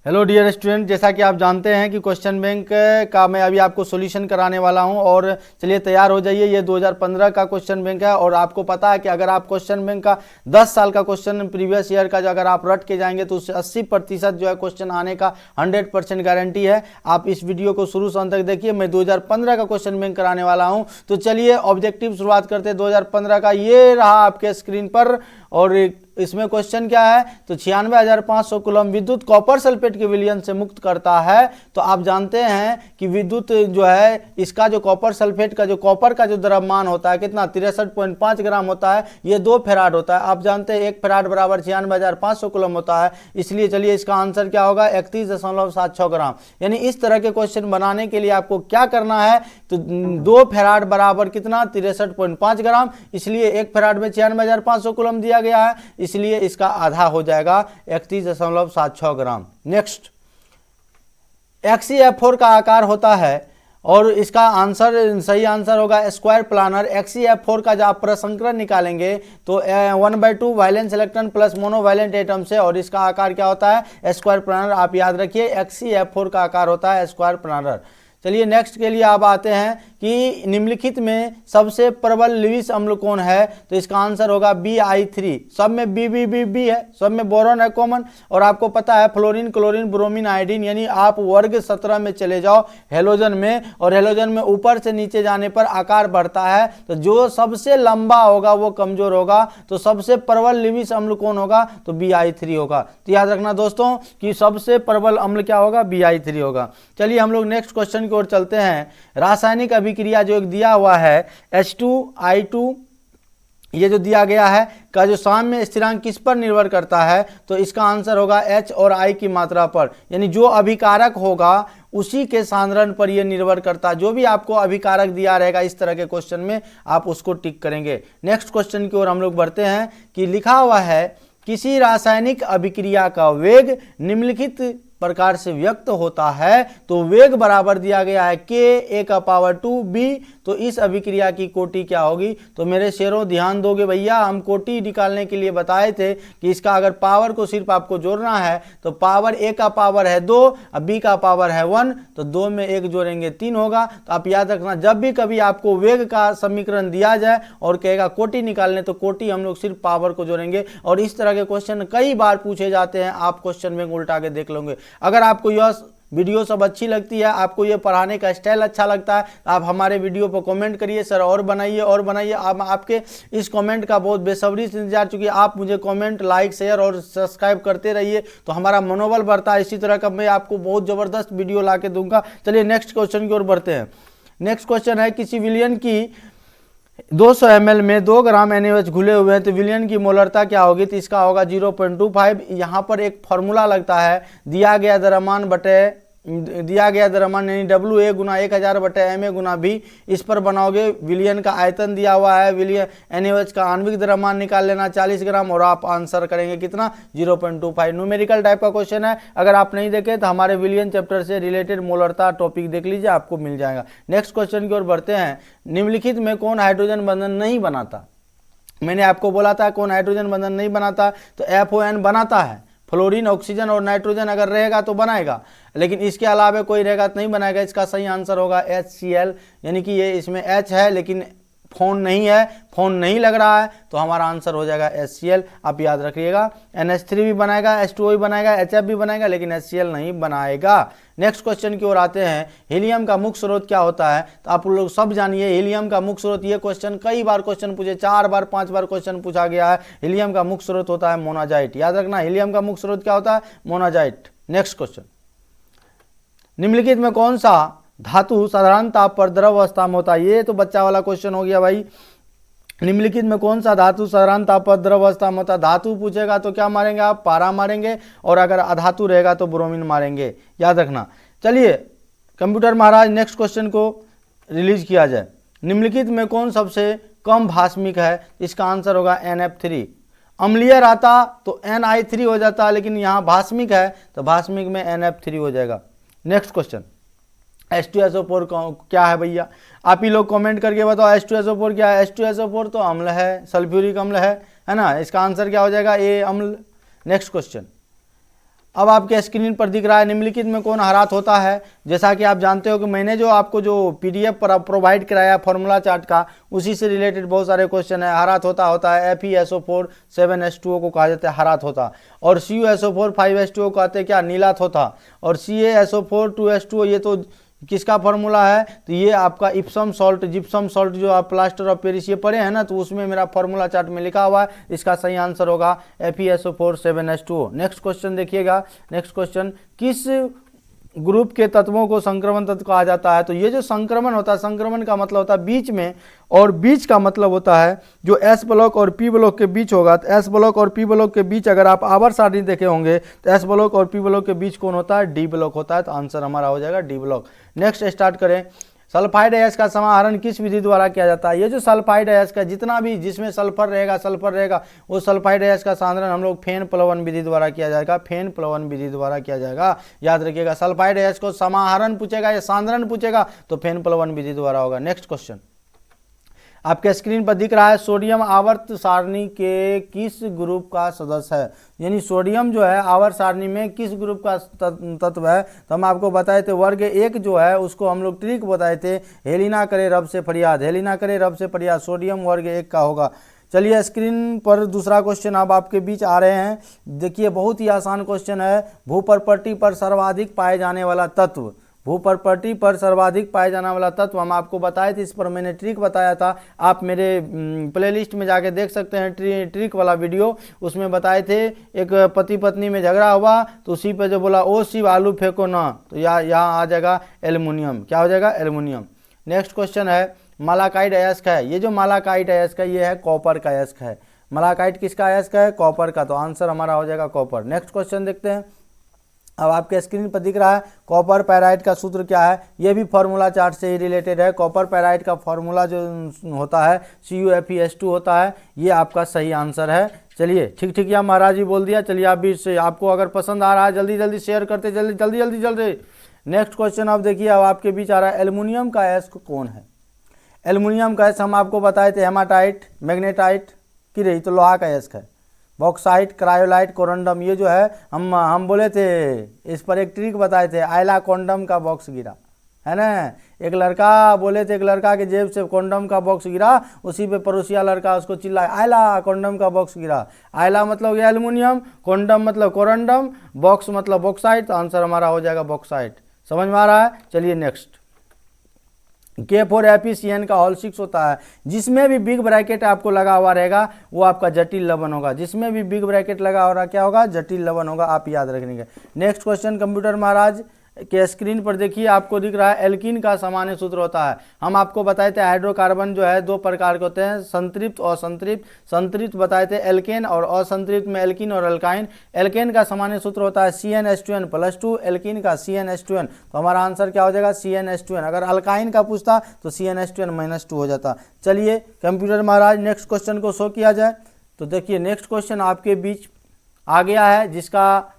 Hello dear student, जैसा कि आप जानते हैं कि क्वेश्चन बैंक का मैं अभी आपको सॉल्यूशन कराने वाला हूं। और चलिए तैयार हो जाइए। ये 2015 का क्वेश्चन बैंक है और आपको पता है कि अगर आप क्वेश्चन बैंक का 10 साल का क्वेश्चन प्रीवियस ईयर का जो अगर आप रट के जाएंगे तो उससे 80% जो है क्वेश्चन आने का 100% गारंटी है। आप इस वीडियो को शुरू से अंत तक देखिए। मैं 2015 का क्वेश्चन बैंक कराने वाला हूँ। तो चलिए ऑब्जेक्टिव शुरुआत करते हैं 2015 का। ये रहा आपके स्क्रीन पर और इसमें क्वेश्चन क्या है तो 96,500 कूलम विद्युत कॉपर सल्फेट के विलयन से मुक्त करता है। तो आप जानते हैं कि विद्युत जो है इसका जो कॉपर सल्फेट का जो कॉपर का जो द्रव्यमान होता है कितना 63.5 ग्राम होता है। ये 2 फैराड होता है। आप जानते हैं 1 फैराड बराबर 96,500 कूलम होता है। इसलिए चलिए इसका आंसर क्या होगा 31.76 ग्राम। यानी इस तरह के क्वेश्चन बनाने के लिए आपको क्या करना है तो 2 फैराड बराबर कितना 63.5 ग्राम। इसलिए 1 फैराड में 96,500 कूलम दिया गया है, इसलिए इसका आधा हो जाएगा 31.76 ग्राम। नेक्स्ट, XeF4 का आकार होता है और इसका आंसर सही आंसर होगा स्क्वायर प्लानर। XeF4 का जब आप प्रसंकरण निकालेंगे तो 1/2 valence electron plus monovalent atom से, और इसका आकार क्या होता है स्क्वायर प्लानर। आप याद रखिए XeF4 का आकार होता है स्क्वायर प्लानर। चलिए नेक्स्ट के लिए आप आते हैं कि निम्नलिखित में सबसे प्रबल लुईस अम्ल कौन है। तो इसका आंसर होगा Bi3। सब में बी है, सब में बोरॉन है कॉमन। और आपको पता है फ्लोरीन, क्लोरीन, ब्रोमीन, आयोडीन, यानी आप वर्ग 17 में चले जाओ हेलोजन में, और हेलोजन में ऊपर से नीचे जाने पर आकार बढ़ता है। तो जो सबसे लंबा होगा वो कमजोर होगा। तो सबसे प्रबल लुईस अम्ल कौन होगा तो Bi3 होगा। तो याद रखना दोस्तों कि सबसे प्रबल अम्ल क्या होगा Bi3 होगा। चलिए हम लोग नेक्स्ट क्वेश्चन की ओर चलते हैं। रासायनिक अभिक्रिया जो एक दिया हुआ है H2I2 ये जो दिया गया है का जो साम्य स्थिरांक किस पर निर्भर करता है तो इसका आंसर होगा H और I की मात्रा पर। यानी जो अभिकारक होगा उसी के सांद्रण पर यह निर्भर करता है। जो भी आपको अभिकारक दिया रहेगा इस तरह के क्वेश्चन में आप उसको टिक करेंगे। नेक्स्ट क्वेश्चन की ओर हम लोग बढ़ते हैं कि लिखा हुआ है किसी रासायनिक अभिक्रिया का वेग निम्नलिखित प्रकार से व्यक्त होता है। तो वेग बराबर दिया गया है K(a)2b। तो इस अभिक्रिया की कोटि क्या होगी तो मेरे शेरों ध्यान दोगे भैया। हम कोटि निकालने के लिए बताए थे कि इसका अगर पावर को सिर्फ आपको जोड़ना है तो पावर A का पावर है 2 और B का पावर है 1, तो 2 में 1 जोड़ेंगे 3 होगा। तो आप याद रखना जब भी कभी आपको वेग का समीकरण दिया जाए और कहेगा कोटि निकालने तो कोटि हम लोग सिर्फ पावर को जोड़ेंगे। और इस तरह के क्वेश्चन कई बार पूछे जाते हैं। आप क्वेश्चन में उल्टा के देख लोगे। अगर आपको यह वीडियो सब अच्छी लगती है, आपको ये पढ़ाने का स्टाइल अच्छा लगता है, आप हमारे वीडियो पर कमेंट करिए सर और बनाइए और बनाइए। आप आपके इस कमेंट का बहुत बेसब्री से इंतजार, चूंकि आप मुझे कमेंट, लाइक, शेयर और सब्सक्राइब करते रहिए तो हमारा मनोबल बढ़ता है। इसी तरह का मैं आपको बहुत ज़बरदस्त वीडियो ला के दूंगा। चलिए नेक्स्ट क्वेश्चन की ओर बढ़ते हैं। नेक्स्ट क्वेश्चन है किसी विलयन की 200 ml में 2 ग्राम NaOH घुले हुए हैं तो विलयन की मोलरता क्या होगी तो इसका होगा 0.25। यहाँ पर एक फॉर्मूला लगता है दिया गया द्रव्यमान यानी WA गुना 1000 बटे MA गुना V। इस पर बनाओगे। विलयन का आयतन दिया हुआ है, विलयन NaOH का आणविक द्रव्यमान निकाल लेना 40 ग्राम और आप आंसर करेंगे कितना 0.25। न्यूमेरिकल टाइप का क्वेश्चन है। अगर आप नहीं देखे तो हमारे विलयन चैप्टर से रिलेटेड मोलरता टॉपिक देख लीजिए, आपको मिल जाएगा। नेक्स्ट क्वेश्चन की ओर बढ़ते हैं। निम्नलिखित में कौन हाइड्रोजन बंधन नहीं बनाता। मैंने आपको बोला था कौन हाइड्रोजन बंधन नहीं बनाता तो FON बनाता है। फ्लोरीन, ऑक्सीजन और नाइट्रोजन अगर रहेगा तो बनाएगा, लेकिन इसके अलावा कोई रहेगा तो नहीं बनाएगा। इसका सही आंसर होगा HCl। यानी कि ये इसमें H है लेकिन फोन नहीं है, फोन नहीं लग रहा है तो हमारा आंसर हो जाएगा HCl। आप याद रखिएगा। NH3 भी बनाएगा, H2O भी बनाएगा, HF भी बनाएगा, लेकिन HCl नहीं बनाएगा। नेक्स्ट क्वेश्चन की ओर आते हैं। हीलियम का मुख्य स्रोत क्या होता है तो आप लोग सब जानिए हीलियम का मुख्य स्रोत। ये क्वेश्चन कई बार क्वेश्चन पूछे, 4 बार 5 बार क्वेश्चन पूछा गया है। हीलियम का मुख्य स्रोत होता है मोनाजाइट। याद रखना हीलियम का मुख्य स्रोत क्या होता है मोनाजाइट। नेक्स्ट क्वेश्चन, निम्नलिखित में कौन सा धातु साधारण ताप पर द्रव अवस्था में होता है। ये तो बच्चा वाला क्वेश्चन हो गया भाई। निम्नलिखित में कौन सा धातु साधारण ताप पर द्रव अवस्था में होता है। धातु पूछेगा तो क्या मारेंगे आप पारा मारेंगे, और अगर अधातु रहेगा तो ब्रोमीन मारेंगे। याद रखना। चलिए कंप्यूटर महाराज नेक्स्ट क्वेश्चन को रिलीज किया जाए। निम्नलिखित में कौन सबसे कम भास्मिक है। इसका आंसर होगा NF3। अम्लीय रहता तो NI3 हो जाता, लेकिन यहाँ भास्मिक है तो भास्मिक में NF3 हो जाएगा। नेक्स्ट क्वेश्चन, H2SO4 क्या है भैया। आप ही लोग कमेंट करके बताओ H2SO4 क्या है। H2SO4 तो अम्ल है, सल्फ्यूरिक अम्ल है ना। इसका आंसर क्या हो जाएगा A अम्ल। नेक्स्ट क्वेश्चन, अब आपके स्क्रीन पर दिख रहा है निम्नलिखित में कौन हरात होता है। जैसा कि आप जानते हो कि मैंने जो आपको जो पीडीएफ पर प्रोवाइड कराया फॉर्मूला चार्ट का, उसी से रिलेटेड बहुत सारे क्वेश्चन है। हरात होता है FeSO4 7H2O को कहा जाता है हरात होता, और CuSO4 5H2O कहते हैं क्या, नीलात होता, और CaSO4 2H2O ये तो किसका फॉर्मूला है, तो ये आपका इप्सम सॉल्ट जिप्सम सॉल्ट जो आप प्लास्टर ऑफ पेरिस ये पढ़े हैं ना, तो उसमें मेरा फॉर्मूला चार्ट में लिखा हुआ है। इसका सही आंसर होगा FeSO4 7H2O। नेक्स्ट क्वेश्चन देखिएगा। नेक्स्ट क्वेश्चन, किस ग्रुप के तत्वों को संक्रमण तत्व कहा जाता है। तो ये जो संक्रमण होता है, संक्रमण का मतलब होता है बीच में, और बीच का मतलब होता है जो S ब्लॉक और P ब्लॉक के बीच होगा। तो S ब्लॉक और P ब्लॉक के बीच अगर आप आवर्त सारणी देखे होंगे तो S ब्लॉक और P ब्लॉक के बीच कौन होता है, D ब्लॉक होता है। तो आंसर हमारा हो जाएगा D ब्लॉक। नेक्स्ट स्टार्ट करें। सल्फाइड अयस्क का समाहरण किस विधि द्वारा किया जाता है। ये जो सल्फाइड अयस्क है, जितना भी जिसमें सल्फर रहेगा वो सल्फाइड अयस्क का समाहरण हम लोग फेन प्लवन विधि द्वारा किया जाएगा, फेन प्लवन विधि द्वारा किया जाएगा। याद रखिएगा, सल्फाइड अयस्क को समाहरण पूछेगा या सांद्रण पूछेगा तो फेन प्लवन विधि द्वारा होगा। नेक्स्ट क्वेश्चन आपके स्क्रीन पर दिख रहा है, सोडियम आवर्त सारणी के किस ग्रुप का सदस्य है। यानी सोडियम जो है आवर्त सारणी में किस ग्रुप का तत्व है। तो हम आपको बताए थे वर्ग 1 जो है उसको हम लोग ट्रिक बताए थे, हेलिना करे रब से फरियाद, हेलिना करे रब से फरियाद, सोडियम वर्ग 1 का होगा। चलिए स्क्रीन पर दूसरा क्वेश्चन अब आपके बीच आ रहे हैं। देखिए बहुत ही आसान क्वेश्चन है। भूप्रपट्टी पर सर्वाधिक पाए जाने वाला तत्व, भूप्रपट्टी पर सर्वाधिक पाए जाने वाला तत्व हम आपको बताए थे। इस पर मैंने ट्रिक बताया था, आप मेरे प्लेलिस्ट में जाके देख सकते हैं ट्रिक वाला वीडियो। उसमें बताए थे एक पति पत्नी में झगड़ा हुआ तो उसी पे जो बोला ओ शिव आलू फेंको ना, तो यहाँ आ जाएगा एल्युमिनियम। क्या हो जाएगा, एल्युमिनियम। नेक्स्ट क्वेश्चन है, मालाकाइट अयस्क है। ये जो मालाकाइट अयस्क है ये है कॉपर का अयस्क है। मालाकाइट किसका अयस्क है, कॉपर का। तो आंसर हमारा हो जाएगा कॉपर। नेक्स्ट क्वेश्चन देखते हैं। अब आपके स्क्रीन पर दिख रहा है कॉपर पैराइड का सूत्र क्या है। ये भी फार्मूला चार्ट से ही रिलेटेड है। कॉपर पैराइड का फार्मूला जो होता है CuFeS2 होता है। ये आपका सही आंसर है। चलिए ठीक या महाराज जी बोल दिया। चलिए आप भी आपको अगर पसंद आ रहा है जल्दी जल्दी शेयर करते जल्दी। नेक्स्ट क्वेश्चन अब देखिए, अब आपके बीच आ रहा है एल्युमिनियम का अयस्क कौन है। एल्युमिनियम का अयस्क हम आपको बताए थे हेमाटाइट, मैग्नेटाइट की रही तो लोहा का अयस्क है। बॉक्साइट, क्रायोलाइट, कोरंडम, ये जो है हम बोले थे, इस पर एक ट्रिक बताए थे, आयला कॉन्डम का बॉक्स गिरा है ना। एक लड़का बोले थे, एक लड़का के जेब से कॉन्डम का बॉक्स गिरा, उसी पे पड़ोसिया लड़का उसको चिल्लाया आयला कॉन्डम का बॉक्स गिरा। आयला मतलब ये एल्युमिनियम, कॉन्डम मतलब कोरंडम, बॉक्स मतलब बॉक्साइट। तो आंसर हमारा हो जाएगा बॉक्साइट। समझ में आ रहा है। चलिए नेक्स्ट, K4FeCN का होल 6 होता है। जिसमें भी बिग ब्रैकेट आपको लगा हुआ रहेगा वो आपका जटिल लवण होगा। जिसमें भी बिग ब्रैकेट लगा हो रहा क्या होगा, जटिल लवण होगा। आप याद रखेंगे। नेक्स्ट क्वेश्चन कंप्यूटर महाराज के स्क्रीन पर देखिए, आपको दिख रहा है एल्कीन का सामान्य सूत्र होता है। हम आपको बताए थे हाइड्रोकार्बन जो है 2 प्रकार के होते हैं, संतृप्त और असंतृप्त। संतृप्त बताए थे एल्केन, और असंतृप्त में एल्कीन और अल्काइन। एल्केन का सामान्य सूत्र होता है CnH2n+2, एल्कीन का CnH2n। तो हमारा आंसर क्या हो जाएगा, CnH2n। अगर अल्काइन का पूछता तो CnH2n-2 हो जाता। चलिए कंप्यूटर महाराज नेक्स्ट क्वेश्चन को शो किया जाए। तो देखिए नेक्स्ट क्वेश्चन आपके बीच आ गया है, जिसका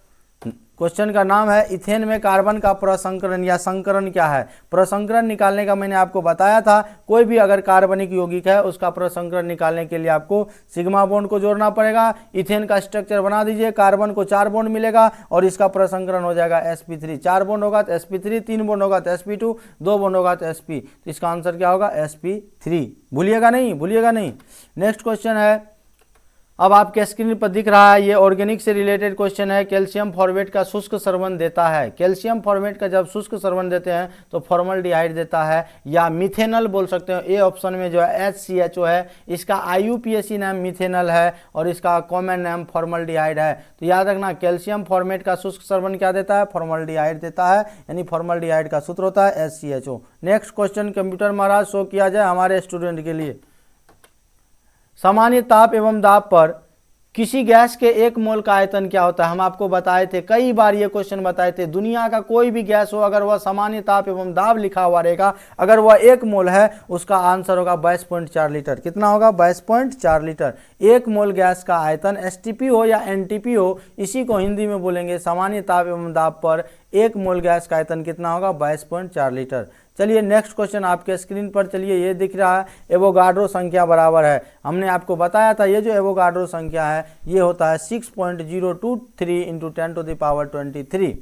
क्वेश्चन का नाम है इथेन में कार्बन का प्रसंकरण या संकरण क्या है। प्रसंकरण निकालने का मैंने आपको बताया था। कोई भी अगर कार्बनिक यौगिक है उसका प्रसंकरण निकालने के लिए आपको सिग्मा बॉन्ड को जोड़ना पड़ेगा। इथेन का स्ट्रक्चर बना दीजिए, कार्बन को 4 बॉन्ड मिलेगा और इसका प्रसंकरण हो जाएगा sp3। 4 बॉन्ड होगा तो sp3, 3 बॉन्ड होगा तो sp2, 2 बॉन्ड होगा तो sp। तो इसका आंसर क्या होगा, sp3। भूलिएगा नहीं। नेक्स्ट क्वेश्चन है, अब आपके स्क्रीन पर दिख रहा है, ये ऑर्गेनिक से रिलेटेड क्वेश्चन है। कैल्शियम फॉर्मेट का शुष्क सरवन देता है। कैल्शियम फॉर्मेट का जब शुष्क सरवन देते हैं तो फॉर्मल्डिहाइड देता है या मिथेनल बोल सकते हो। ए ऑप्शन में जो है HCHO है, इसका IUPAC नाम मिथेनल है और इसका कॉमन नाम फॉर्मल्डिहाइड है। तो याद रखना, कैल्शियम फॉर्मेट का शुष्क सरवन क्या देता है, फॉर्मल्डिहाइड देता है। यानी फॉर्मल्डिहाइड का सूत्र होता है HCHO। नेक्स्ट क्वेश्चन कंप्यूटर महाराज शो किया जाए हमारे स्टूडेंट के लिए। सामान्य ताप एवं दाब पर किसी गैस के 1 मोल का आयतन क्या होता है। हम आपको बताए थे, कई बार ये क्वेश्चन बताए थे। दुनिया का कोई भी गैस हो, अगर वह सामान्य ताप एवं दाब लिखा हुआ रहेगा, अगर वह 1 मोल है, उसका आंसर होगा 22.4 लीटर। कितना होगा, 22.4 लीटर। 1 मोल गैस का आयतन STP हो या NTP हो, इसी को हिंदी में बोलेंगे सामान्य ताप एवं दाब पर 1 मोल गैस का आयतन कितना होगा, 22.4 लीटर। चलिए नेक्स्ट क्वेश्चन आपके स्क्रीन पर चलिए ये दिख रहा है, एवोगाड्रो संख्या बराबर है, हमने आपको बताया था ये जो एवोगाड्रो संख्या है ये होता है 6.023 इंटू 10⁻23।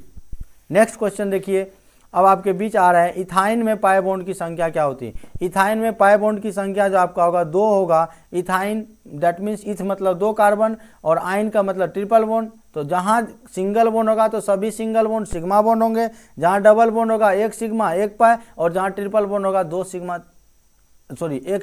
नेक्स्ट क्वेश्चन देखिए, अब आपके बीच आ रहा है इथाइन में पाई बॉन्ड की संख्या क्या होती है। इथाइन में पाई बॉन्ड की संख्या जो आपका होगा 2 होगा। इथाइन दैट मीन्स इथ मतलब 2 कार्बन और आइन का मतलब ट्रिपल बॉन्ड। तो जहाँ सिंगल बॉन्ड होगा तो सभी सिंगल बॉन्ड सिग्मा बॉन्ड होंगे, जहाँ डबल बॉन्ड होगा 1 सिग्मा 1 पाई और जहाँ ट्रिपल बॉन्ड होगा 1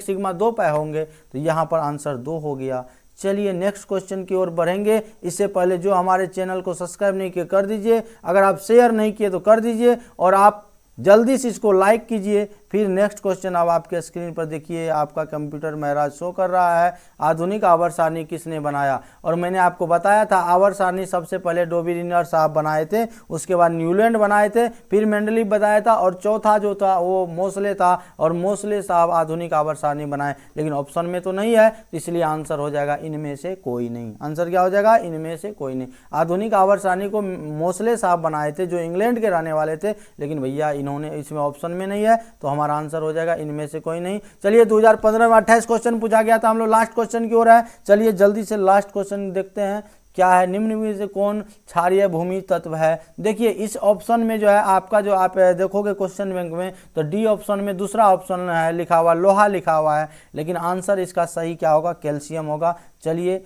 सिग्मा 2 पाई होंगे। तो यहाँ पर आंसर 2 हो गया। चलिए नेक्स्ट क्वेश्चन की ओर बढ़ेंगे। इससे पहले जो हमारे चैनल को सब्सक्राइब नहीं किए कर दीजिए, अगर आप शेयर नहीं किए तो कर दीजिए और आप जल्दी से इसको लाइक कीजिए। फिर नेक्स्ट क्वेश्चन अब आपके स्क्रीन पर देखिए, आपका कंप्यूटर महाराज शो कर रहा है आधुनिक आवर्त सारणी किसने बनाया। और मैंने आपको बताया था आवर्त सारणी सबसे पहले डोबेरिनर साहब बनाए थे, उसके बाद न्यूलैंड बनाए थे, फिर मेंडलीव बताया था और चौथा जो था वो मोसले था और मोसले साहब आधुनिक आवर्त सारणी बनाए। लेकिन ऑप्शन में तो नहीं है, तो इसलिए आंसर हो जाएगा इनमें से कोई नहीं। आंसर क्या हो जाएगा? इनमें से कोई नहीं। आधुनिक आवर्त सारणी को मोसले साहब बनाए थे जो इंग्लैंड के रहने वाले थे, लेकिन भैया इन्होंने इसमें ऑप्शन में नहीं है, तो हमारा आंसर हो जाएगा इनमें से कोई नहीं। चलिए 2015 में 28 क्वेश्चन पूछा गया था, हम लोग लास्ट क्वेश्चन की ओर है। चलिए जल्दी से लास्ट क्वेश्चन देखते हैं क्या है। निम्न में से कौन क्षारीय भूमि तत्व है? देखिए इस ऑप्शन में जो है आपका जो आप देखोगे क्वेश्चन बैंक में तो डी ऑप्शन में दूसरा ऑप्शन है लिखा हुआ लोहा लिखा हुआ है, लेकिन आंसर इसका सही क्या होगा? कैल्शियम होगा। चलिए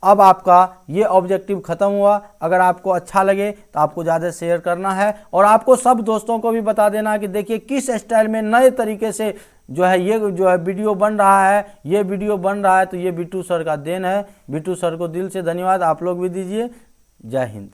अब आपका ये ऑब्जेक्टिव खत्म हुआ। अगर आपको अच्छा लगे तो आपको ज़्यादा शेयर करना है और आपको सब दोस्तों को भी बता देना कि देखिए किस स्टाइल में नए तरीके से जो है ये जो है वीडियो बन रहा है। ये वीडियो बन रहा है तो ये बिट्टू सर का देन है। बिट्टू सर को दिल से धन्यवाद आप लोग भी दीजिए। जय हिंद।